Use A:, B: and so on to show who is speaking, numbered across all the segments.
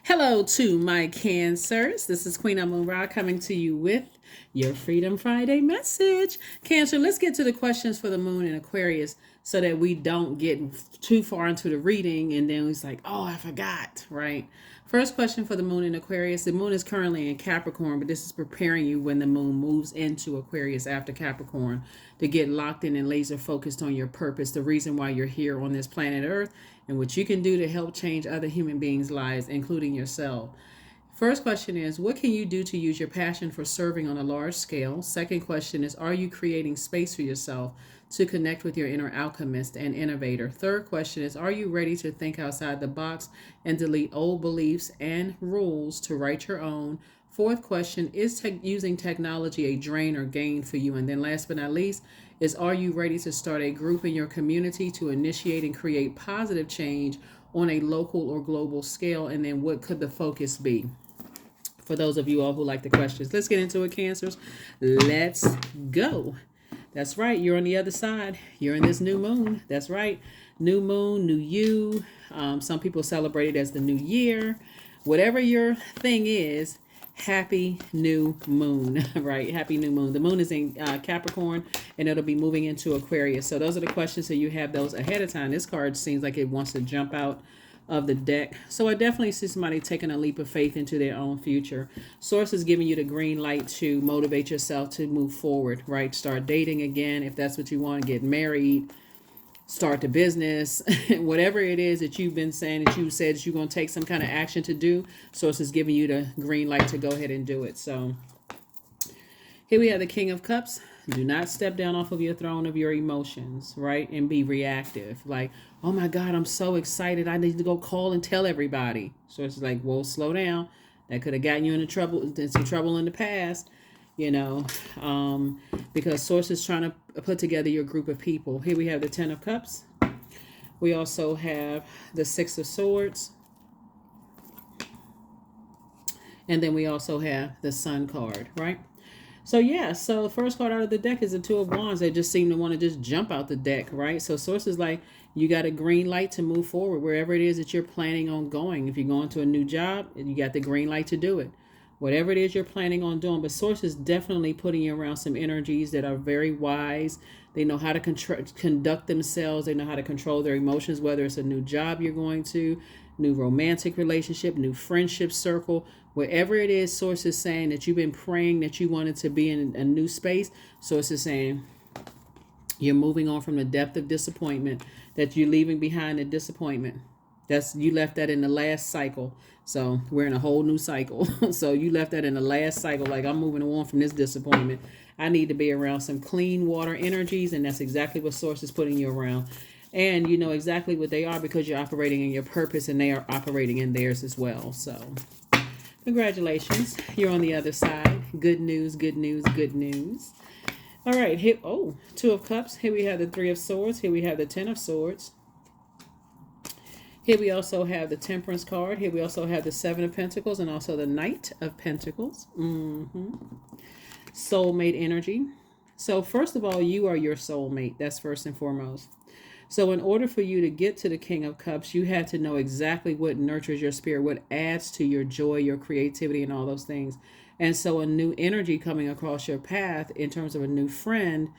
A: Hello to my Cancers. This is Queen Amun Ra coming to you with your Freedom Friday message. Cancer, let's get to the questions for the moon in Aquarius so that we don't get too far into the reading and then it's like, oh, I forgot, right? First question for the moon in Aquarius. The moon is currently in Capricorn, but this is preparing you when the moon moves into Aquarius after Capricorn to get locked in and laser focused on your purpose, the reason why you're here on this planet Earth, and what you can do to help change other human beings' lives, including yourself. First question is, what can you do to use your passion for serving on a large scale? Second question is, are you creating space for yourself to connect with your inner alchemist and innovator? Third question is, are you ready to think outside the box and delete old beliefs and rules to write your own? Fourth question, is using technology a drain or gain for you? And then last but not least is, are you ready to start a group in your community to initiate and create positive change on a local or global scale? And then what could the focus be? For those of you all who like the questions, let's get into it, Cancers. Let's go. That's right. You're on the other side. You're in this new moon. That's right. New moon, new you. Some people celebrate it as the new year. Whatever your thing is, happy new moon, right? Happy new moon. The moon is in Capricorn and it'll be moving into Aquarius. So those are the questions. So you have those ahead of time. This card seems like it wants to jump out of the deck. So I definitely see somebody taking a leap of faith into their own future. Source is giving you the green light to motivate yourself to move forward, right? Start dating again if that's what you want, get married, start the business, whatever it is that you've been saying that you said that you're going to take some kind of action to do. Source is giving you the green light to go ahead and do it. So here we have the King of Cups. Do not step down off of your throne of your emotions, right? And be reactive. Like, oh my God, I'm so excited. I need to go call and tell everybody. So it's like, whoa, slow down. That could have gotten you into some trouble in the past, you know, because Source is trying to put together your group of people. Here we have the Ten of Cups. We also have the Six of Swords. And then we also have the Sun card, right? So yeah, so the first card out of the deck is the Two of Wands. They just seem to want to just jump out the deck, right? So Source is like, you got a green light to move forward wherever it is that you're planning on going. If you're going to a new job, you got the green light to do it. Whatever it is you're planning on doing. But Source is definitely putting you around some energies that are very wise. They know how to conduct themselves. They know how to control their emotions, whether it's a new job you're going to, new romantic relationship, new friendship circle. Wherever it is, Source is saying that you've been praying that you wanted to be in a new space. Source is saying you're moving on from the depth of disappointment, that you're leaving behind the disappointment. You left that in the last cycle. So we're in a whole new cycle. So you left that in the last cycle. Like, I'm moving on from this disappointment. I need to be around some clean water energies. And that's exactly what Source is putting you around. And you know exactly what they are because you're operating in your purpose and they are operating in theirs as well. So congratulations. You're on the other side. Good news, good news, good news. All right. Here, Two of Cups. Here we have the Three of Swords. Here we have the Ten of Swords. Here we also have the Temperance card. Here we also have the Seven of Pentacles and also the Knight of Pentacles. Soulmate energy. So first of all, you are your soulmate. That's first and foremost. So in order for you to get to the King of Cups, you have to know exactly what nurtures your spirit, what adds to your joy, your creativity, and all those things. And so a new energy coming across your path in terms of a new friend,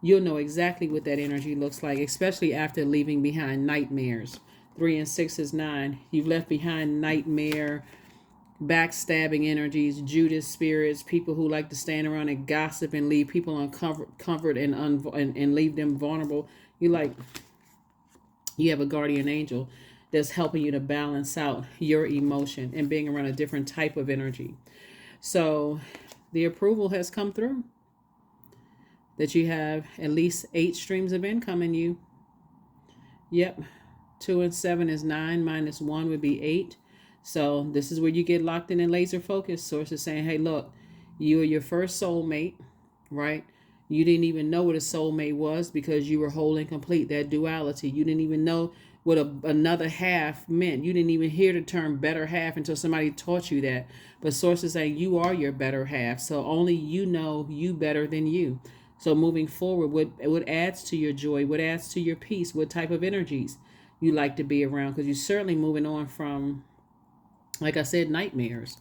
A: you'll know exactly what that energy looks like, especially after leaving behind nightmares. 3 and 6 is 9. You've left behind nightmare, backstabbing energies, Judas spirits, people who like to stand around and gossip and leave people uncomfort and leave them vulnerable. You have a guardian angel that's helping you to balance out your emotion and being around a different type of energy. So the approval has come through that you have at least 8 streams of income in you. Yep. 2 and 7 is 9, minus 1 would be 8. So this is where you get locked in and laser focused. Source is saying, hey, look, you are your first soulmate, right? You didn't even know what a soulmate was because you were whole and complete, that duality. You didn't even know what another half meant. You didn't even hear the term better half until somebody taught you that. But Source is saying you are your better half. So only you know you better than you. So moving forward, what adds to your joy, what adds to your peace, what type of energies you like to be around, because you're certainly moving on from Like I said, nightmares.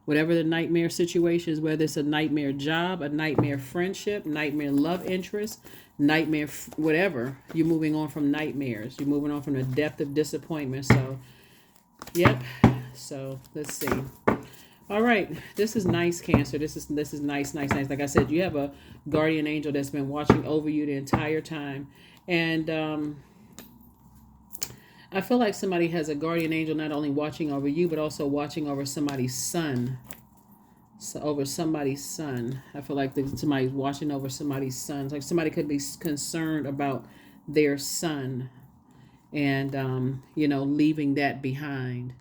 A: Whatever the nightmare situation is, whether it's a nightmare job, a nightmare friendship, nightmare love interest, nightmare whatever, you're moving on from nightmares. You're moving on from the depth of disappointment. So, yep. So let's see. All right, this is nice, Cancer. This is nice, nice, nice. Like I said, you have a guardian angel that's been watching over you the entire time, and I feel like somebody has a guardian angel not only watching over you, but also watching over somebody's son. So over somebody's son. I feel like somebody's watching over somebody's son. It's like somebody could be concerned about their son and, leaving that behind.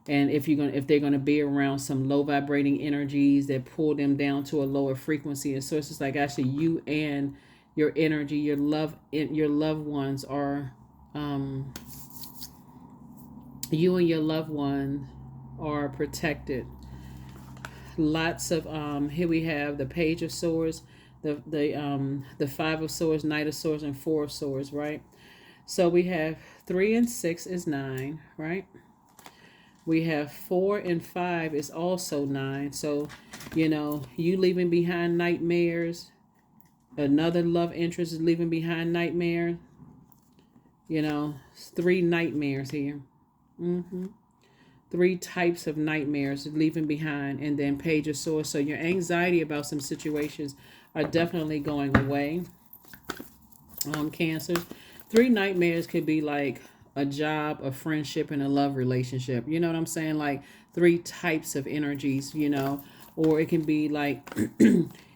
A: And if they're gonna be around some low vibrating energies that pull them down to a lower frequency, and so it's just like actually you and your energy, your loved ones are, you and your loved one are protected. Lots of here we have the Page of Swords, the Five of Swords, Knight of Swords, and Four of Swords, right? So we have 3 and 6 is 9, right? We have 4 and 5 is also 9. So, you leaving behind nightmares. Another love interest is leaving behind nightmare. 3 nightmares here. 3 types of nightmares leaving behind, and then Page of Swords. So your anxiety about some situations are definitely going away. Cancer. 3 nightmares could be like a job, a friendship, and a love relationship. You know what I'm saying? Like 3 types of energies, or it can be like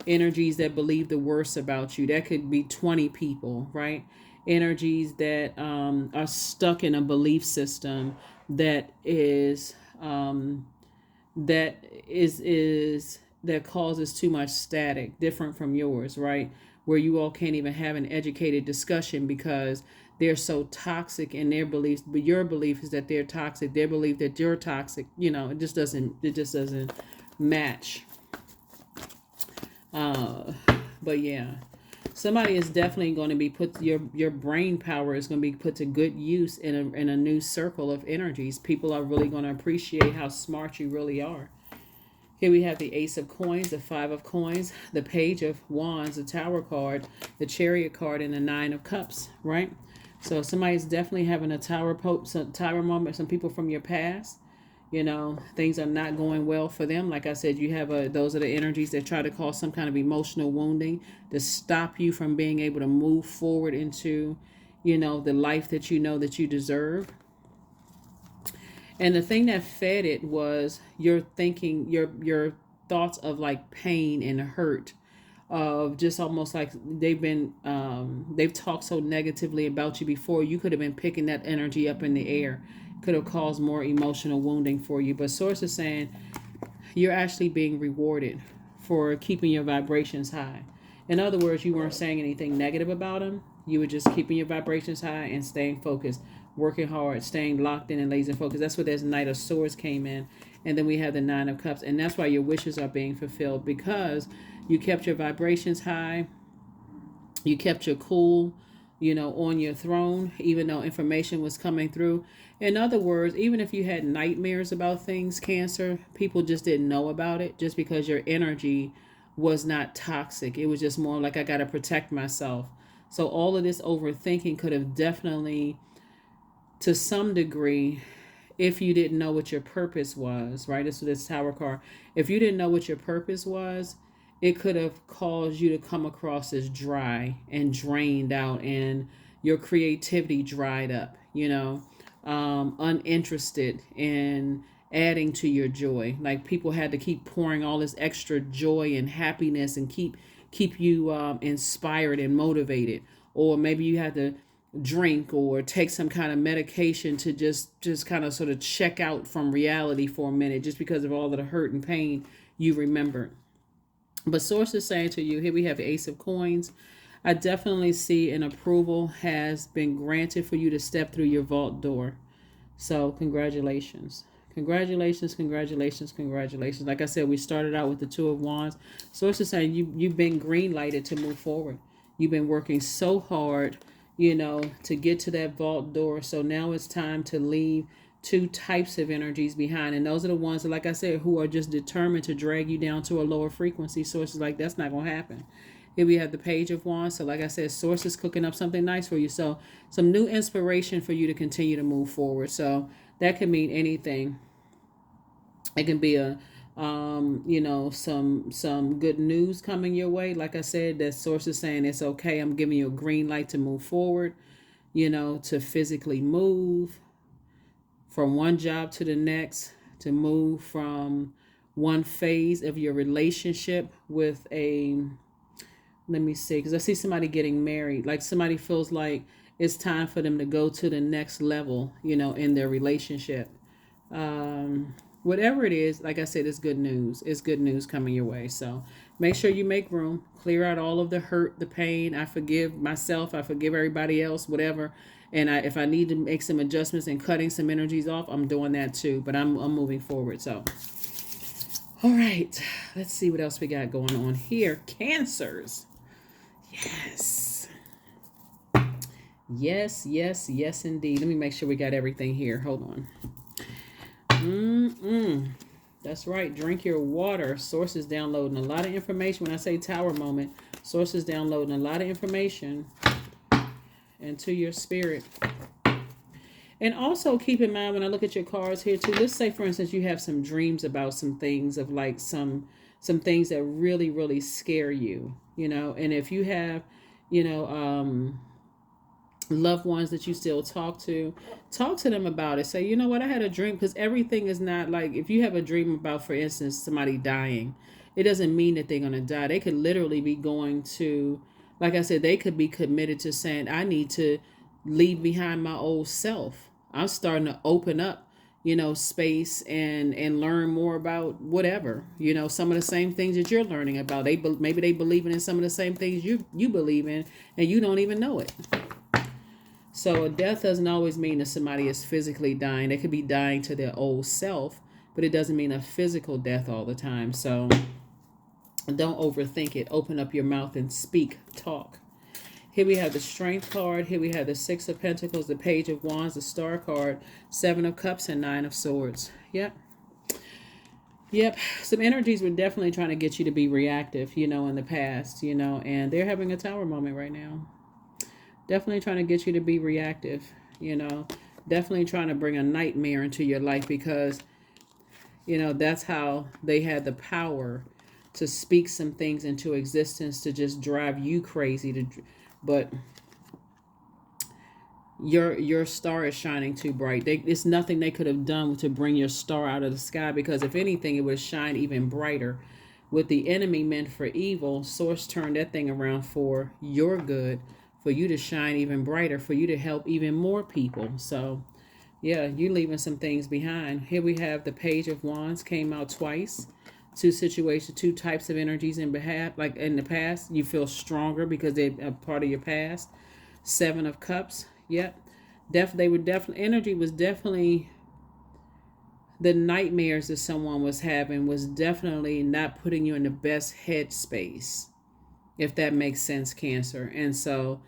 A: energies that believe the worst about you. That could be 20 people, right? Energies that are stuck in a belief system that is that causes too much static, different from yours, right? Where you all can't even have an educated discussion because they're so toxic in their beliefs, but your belief is that they're toxic, their belief that you're toxic. It just doesn't match. But yeah, somebody is definitely going to be your brain power is going to be put to good use in a new circle of energies. People are really going to appreciate how smart you really are. Here we have the Ace of Coins, the 5 of Coins, the Page of Wands, the Tower card, the Chariot card, and the 9 of Cups, right? So somebody's definitely having a tower moment. Some people from your past, things are not going well for them. Like I said, you have those are the energies that try to cause some kind of emotional wounding to stop you from being able to move forward into, the life that that you deserve. And the thing that fed it was your thinking, your thoughts of like pain and hurt, of just almost like they've talked so negatively about you before. You could have been picking that energy up in the air, could have caused more emotional wounding for you. But Source is saying you're actually being rewarded for keeping your vibrations high. In other words, you weren't saying anything negative about them. You were just keeping your vibrations high and staying focused, working hard, staying locked in and laser focused. That's where this Knight of Swords came in. And then we have the 9 of Cups. And that's why your wishes are being fulfilled, because you kept your vibrations high. You kept your cool, on your throne, even though information was coming through. In other words, even if you had nightmares about things, Cancer, people just didn't know about it just because your energy was not toxic. It was just more like, I got to protect myself. So all of this overthinking could have definitely, to some degree, if you didn't know what your purpose was, right? This Tower card. If you didn't know what your purpose was, it could have caused you to come across as dry and drained out, and your creativity dried up, uninterested in adding to your joy. Like people had to keep pouring all this extra joy and happiness and keep you inspired and motivated. Or maybe you had to drink or take some kind of medication to just kind of sort of check out from reality for a minute, just because of all of the hurt and pain you remembered. But Source is saying to you, here we have the Ace of Coins. I definitely see an approval has been granted for you to step through your vault door. So congratulations. Congratulations, congratulations, congratulations. Like I said, we started out with the 2 of Wands. Source is saying you've been green lighted to move forward. You've been working so hard, to get to that vault door. So now it's time to leave two types of energies behind. And those are the ones that, like I said, who are just determined to drag you down to a lower frequency. Sources like that's not going to happen. Here we have the Page of Wands. So like I said, Source is cooking up something nice for you. So some new inspiration for you to continue to move forward. So that could mean anything. It can be a some good news coming your way. Like I said, that Source is saying it's okay. I'm giving you a green light to move forward, to physically move from one job to the next, to move from one phase of your relationship with let me see, because I see somebody getting married. Like somebody feels like it's time for them to go to the next level, in their relationship. Whatever it is, like I said, it's good news. It's good news coming your way. So make sure you make room, clear out all of the hurt, the pain. I forgive myself. I forgive everybody else, whatever. And if I need to make some adjustments and cutting some energies off, I'm doing that too. But I'm moving forward. So, all right, let's see what else we got going on here. Cancers. Yes. Yes, yes, yes, indeed. Let me make sure we got everything here. Hold on. That's right. Drink your water. Source is downloading a lot of information. When I say tower moment, Source is downloading a lot of information into your spirit. And also keep in mind when I look at your cards here too, let's say for instance you have some dreams about some things of like some things that really, really scare you, and if you have, loved ones that you still talk to them about it. Say, you know what, I had a dream, because everything is not like, if you have a dream about, for instance, somebody dying, it doesn't mean that they're going to die. They could literally be going to, like I said, they could be committed to saying, I need to leave behind my old self. I'm starting to open up, space and learn more about whatever, some of the same things that you're learning about. Maybe they believe in some of the same things you believe in, and you don't even know it. So a death doesn't always mean that somebody is physically dying. They could be dying to their old self, but it doesn't mean a physical death all the time. So don't overthink it. Open up your mouth and speak, talk. Here we have the Strength card. Here we have the Six of Pentacles, the Page of Wands, the Star card, Seven of Cups, and Nine of Swords. Yep. Some energies were definitely trying to get you to be reactive, in the past, and they're having a tower moment right now. Definitely trying to get you to be reactive, definitely trying to bring a nightmare into your life, because, that's how they had the power to speak some things into existence to just drive you crazy. But your star is shining too bright. It's nothing they could have done to bring your star out of the sky, because if anything, it would shine even brighter. With the enemy meant for evil, Source turned that thing around for your good, for you to shine even brighter, for you to help even more people. So, yeah, you're leaving some things behind. Here we have the Page of Wands, came out twice. Two situations, two types of energies in behalf, like in the past. You feel stronger because they're a part of your past. Seven of Cups. Yep. Energy was definitely, the nightmares that someone was having was definitely not putting you in the best headspace, if that makes sense, Cancer. And so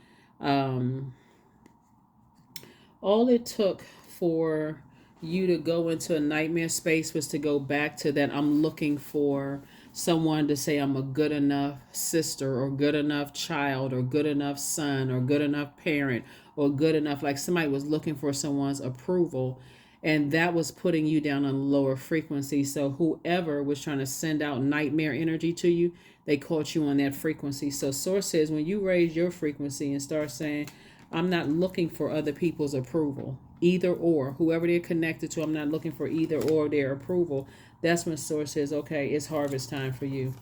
A: all it took for you to go into a nightmare space was to go back to that, I'm looking for someone to say I'm a good enough sister or good enough child or good enough son or good enough parent or good enough, like somebody was looking for someone's approval, and that was putting you down on a lower frequency. So whoever was trying to send out nightmare energy to you, they caught you on that frequency. So Source says when you raise your frequency and start saying, I'm not looking for other people's approval, either or, whoever they're connected to, I'm not looking for either or their approval. That's when Source says, okay, it's harvest time for you.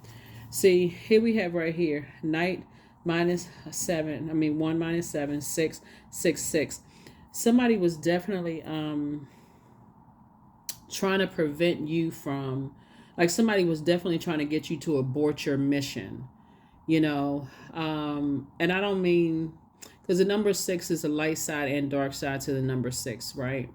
A: See, here we have right here, night minus 7, 1 minus 7, 6, 6, 6. Somebody was definitely trying to prevent you from, like somebody was definitely trying to get you to abort your mission, and I don't mean, because the number 6 is a light side and dark side to the number 6, right?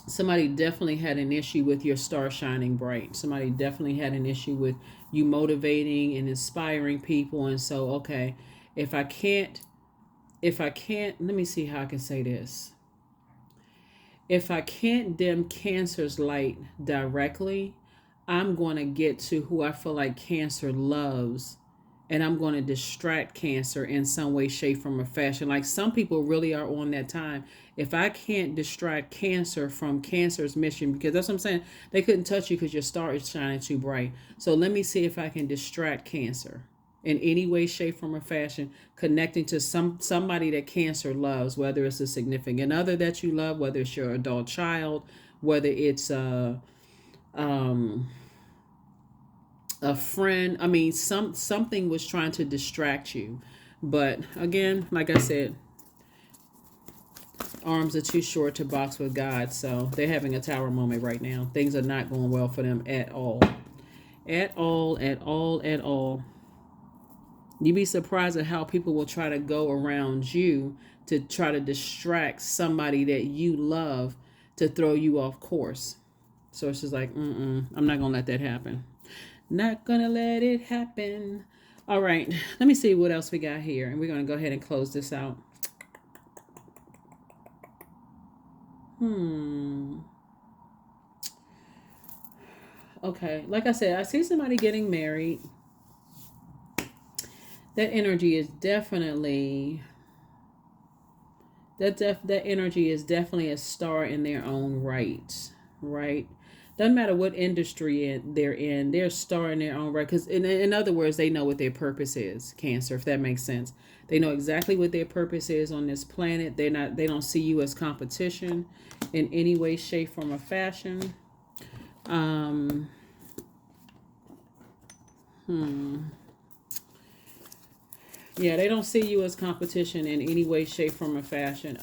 A: Somebody definitely had an issue with your star shining bright. Somebody definitely had an issue with you motivating and inspiring people. And so, okay, If I can't, let me see how I can say this. If I can't dim Cancer's light directly, I'm going to get to who I feel like Cancer loves, and I'm going to distract Cancer in some way, shape, form, or fashion. Like some people really are on that time. If I can't distract Cancer from Cancer's mission, because that's what I'm saying, they couldn't touch you because your star is shining too bright. So let me see if I can distract Cancer in any way, shape, form, or fashion, connecting to somebody that Cancer loves, whether it's a significant other that you love, whether it's your adult child, whether it's a friend. I mean, something was trying to distract you. But again, like I said, arms are too short to box with God. So they're having a tower moment right now. Things are not going well for them at all. At all, at all, at all. You'd be surprised at how people will try to go around you to try to distract somebody that you love to throw you off course. So it's just like, I'm not going to let that happen. Not going to let it happen. All right. Let me see what else we got here. And we're going to go ahead and close this out. Okay. Like I said, I see somebody getting married. That energy is definitely that energy is definitely a star in their own right. Right? Doesn't matter what industry they're in, they're a star in their own right. Because in other words, they know what their purpose is, Cancer, if that makes sense. They know exactly what their purpose is on this planet. They don't see you as competition in any way, shape, form, or fashion. Yeah, they don't see you as competition in any way, shape, form, or fashion.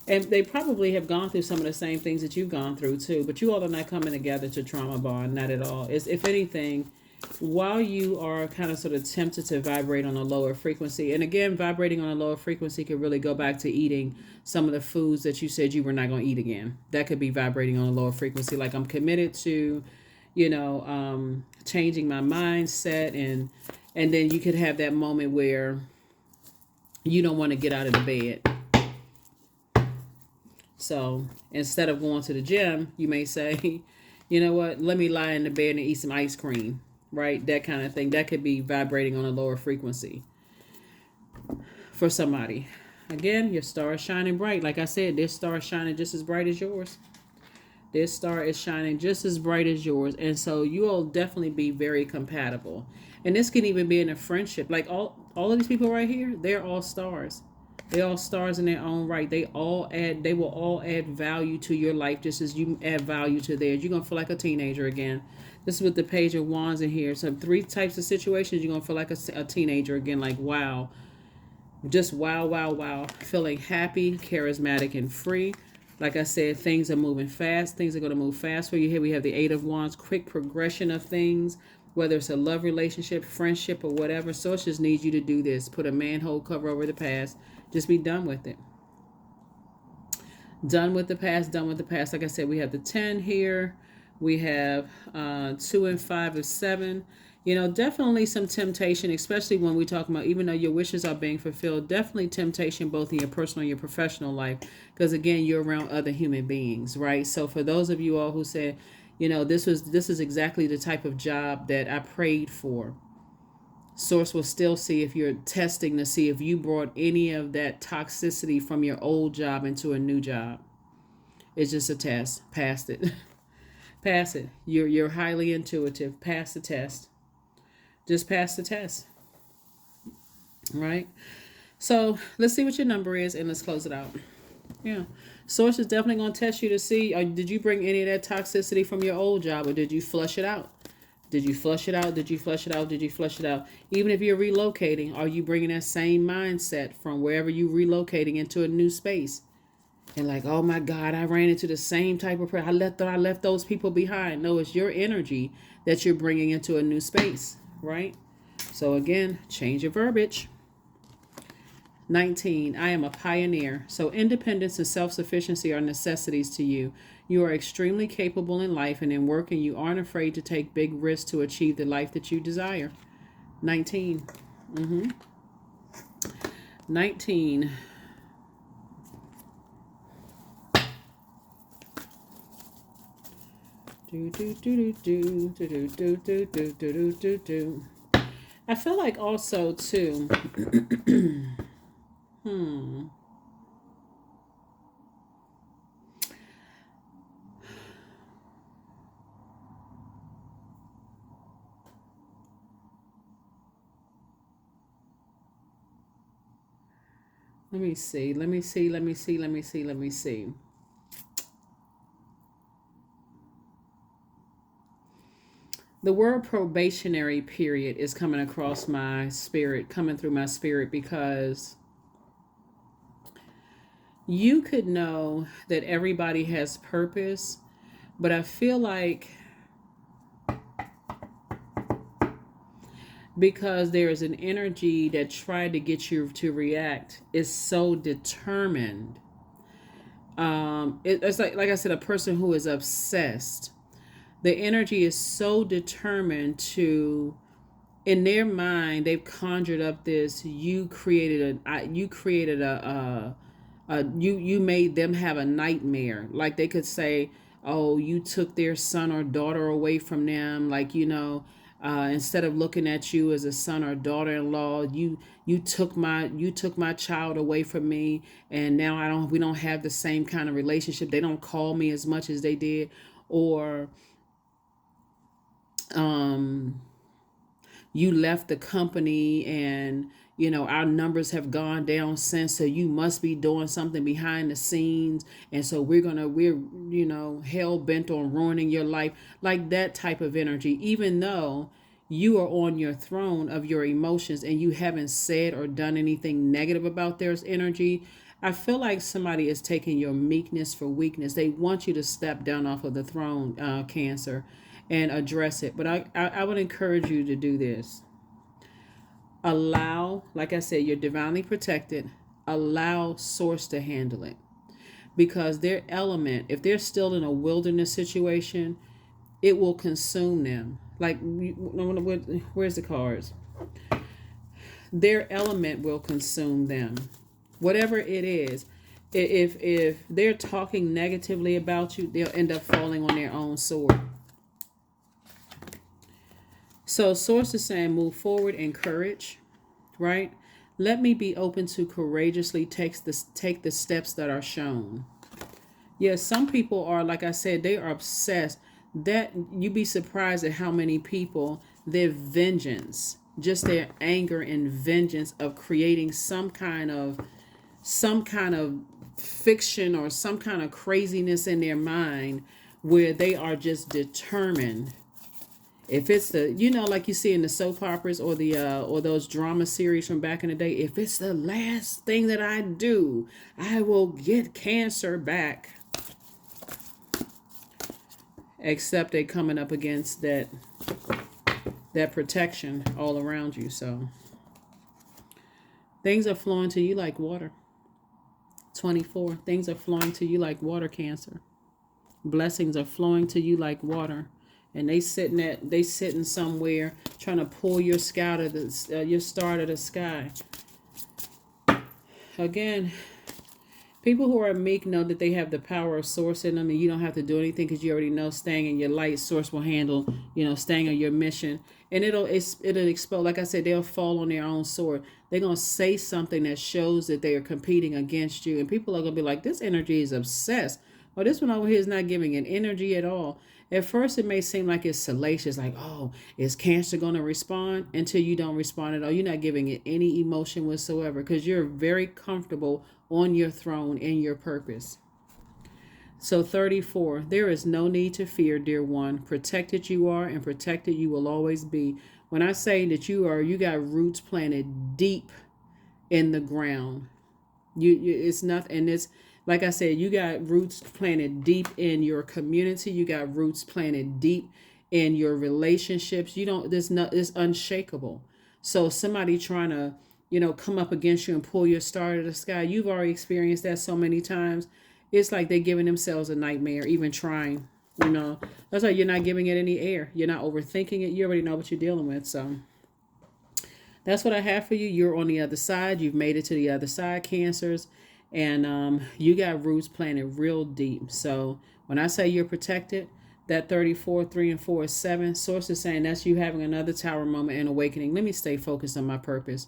A: And they probably have gone through some of the same things that you've gone through too. But you all are not coming together to trauma bond, not at all. It's, if anything, while you are kind of sort of tempted to vibrate on a lower frequency, and again, vibrating on a lower frequency could really go back to eating some of the foods that you said you were not going to eat again. That could be vibrating on a lower frequency. Like I'm committed to, changing my mindset, and then you could have that moment where you don't want to get out of the bed. So instead of going to the gym, you may say, you know what, let me lie in the bed and eat some ice cream, right? That kind of thing. That could be vibrating on a lower frequency for somebody. Again, your star is shining bright. Like I said, this star is shining just as bright as yours. This star is shining just as bright as yours. And so you will definitely be very compatible. And this can even be in a friendship. Like all of these people right here, they're all stars. They're all stars in their own right. They will all add value to your life just as you add value to theirs. You're going to feel like a teenager again. This is with the Page of Wands in here. So 3 types of situations, you're going to feel like a teenager again. Like, wow. Just wow, wow, wow. Feeling happy, charismatic, and free. Like I said, things are moving fast. Things are going to move fast for you. Here we have the 8 of Wands, quick progression of things, whether it's a love relationship, friendship, or whatever. Source just needs you to do this. Put a manhole cover over the past. Just be done with it. Done with the past, done with the past. Like I said, we have the 10 here. We have 2 and 5 of 7. Definitely some temptation, especially when we talk about, even though your wishes are being fulfilled, definitely temptation both in your personal and your professional life. Because again, you're around other human beings, right? So for those of you all who said, this is exactly the type of job that I prayed for. Source will still see if you're testing to see if you brought any of that toxicity from your old job into a new job. It's just a test. Pass it. Pass it. You're highly intuitive. Pass the test. Just pass the test. Right? So let's see what your number is and let's close it out. Yeah. Source is definitely going to test you to see, did you bring any of that toxicity from your old job or did you flush it out? Did you flush it out? Did you flush it out? Did you flush it out? Even if you're relocating, are you bringing that same mindset from wherever you're relocating into a new space? And like, oh my God, I ran into the same type of person. I left those people behind. No, it's your energy that you're bringing into a new space, right? So again, change your verbiage. 19, I am a pioneer. So independence and self-sufficiency are necessities to you. You are extremely capable in life and in work, and you aren't afraid to take big risks to achieve the life that you desire. 19. 19. I feel like also too. Let me see. Let me see. Let me see. Let me see. Let me see. The word probationary period is coming across my spirit, coming through my spirit, because you could know that everybody has purpose, but I feel like because there is an energy that tried to get you to react, is so determined. It's like I said, a person who is obsessed. The energy is so determined to, in their mind, they've conjured up this. You created you made them have a nightmare. Like they could say, oh, you took their son or daughter away from them. Like, instead of looking at you as a son or daughter-in-law, you took my child away from me, and now we don't have the same kind of relationship. They don't call me as much as they did. Or you left the company, and our numbers have gone down since, so you must be doing something behind the scenes, and so we're hell bent on ruining your life. Like that type of energy, even though you are on your throne of your emotions and you haven't said or done anything negative about their energy. I feel like somebody is taking your meekness for weakness. They want you to step down off of the throne, Cancer, and address it. But I would encourage you to do this. Allow, like I said, you're divinely protected. Allow source to handle it. Because their element, if they're still in a wilderness situation, it will consume them. Like, where's the cards? Their element will consume them. Whatever it is. If they're talking negatively about you, they'll end up falling on their own sword. So source is saying move forward in courage, right? Let me be open to courageously take the steps that are shown. Yes, some people are, like I said, they are obsessed. That you'd be surprised at how many people, their vengeance, just their anger and vengeance of creating some kind of fiction or some kind of craziness in their mind, where they are just determined. If it's the, like you see in the soap operas or the or those drama series from back in the day, if it's the last thing that I do, I will get Cancer back. Except they coming up against that protection all around you. So things are flowing to you like water. 24. Things are flowing to you like water, Cancer. Blessings are flowing to you like water. And they sitting somewhere trying to pull your star to the sky. Again, people who are meek know that they have the power of source in them, and you don't have to do anything because you already know staying in your light. Source will handle, staying on your mission, and it'll expose. Like I said, they'll fall on their own sword. They're gonna say something that shows that they are competing against you, and people are gonna be like, "This energy is obsessed," or "This one over here is not giving it energy at all." At first, it may seem like it's salacious, like, "Oh, is Cancer going to respond?" Until you don't respond at all. You're not giving it any emotion whatsoever because you're very comfortable on your throne in your purpose. So 34, there is no need to fear, dear one. Protected you are, and protected you will always be. When I say that you got roots planted deep in the ground. It's nothing, and it's like I said, you got roots planted deep in your community. You got roots planted deep in your relationships. It's unshakable. So somebody trying to, come up against you and pull your star to the sky, you've already experienced that so many times. It's like they're giving themselves a nightmare, even trying. That's why you're not giving it any air. You're not overthinking it. You already know what you're dealing with. So that's what I have for you. You're on the other side. You've made it to the other side, Cancers. And you got roots planted real deep. So when I say you're protected, that 34, 3 and 4 is 7. Source is saying that's you having another tower moment and awakening. Let me stay focused on my purpose.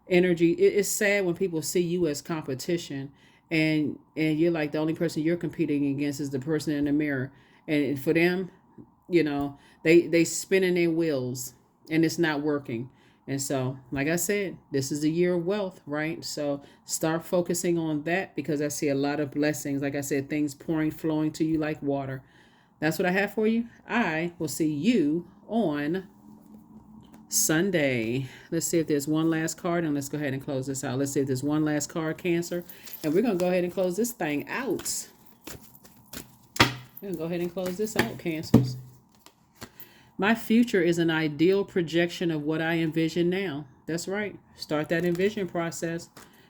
A: Energy. It's sad when people see you as competition, and you're like the only person you're competing against is the person in the mirror. And for them, they spinning their wheels and it's not working. And so, like I said, this is the year of wealth, right? So start focusing on that, because I see a lot of blessings. Like I said, things pouring, flowing to you like water. That's what I have for you. I will see you on Sunday. Let's see if there's one last card, and let's go ahead and close this out. Let's see if there's one last card, Cancer. And we're going to go ahead and close this thing out. We're going to go ahead and close this out, Cancers. My future is an ideal projection of what I envision now. That's right. Start that envision process.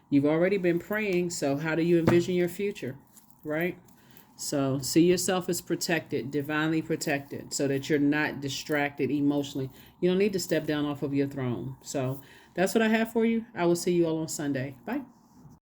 A: You've already been praying, so how do you envision your future, right? So see yourself as protected, divinely protected, so that you're not distracted emotionally. You don't need to step down off of your throne. So that's what I have for you. I will see you all on Sunday. Bye.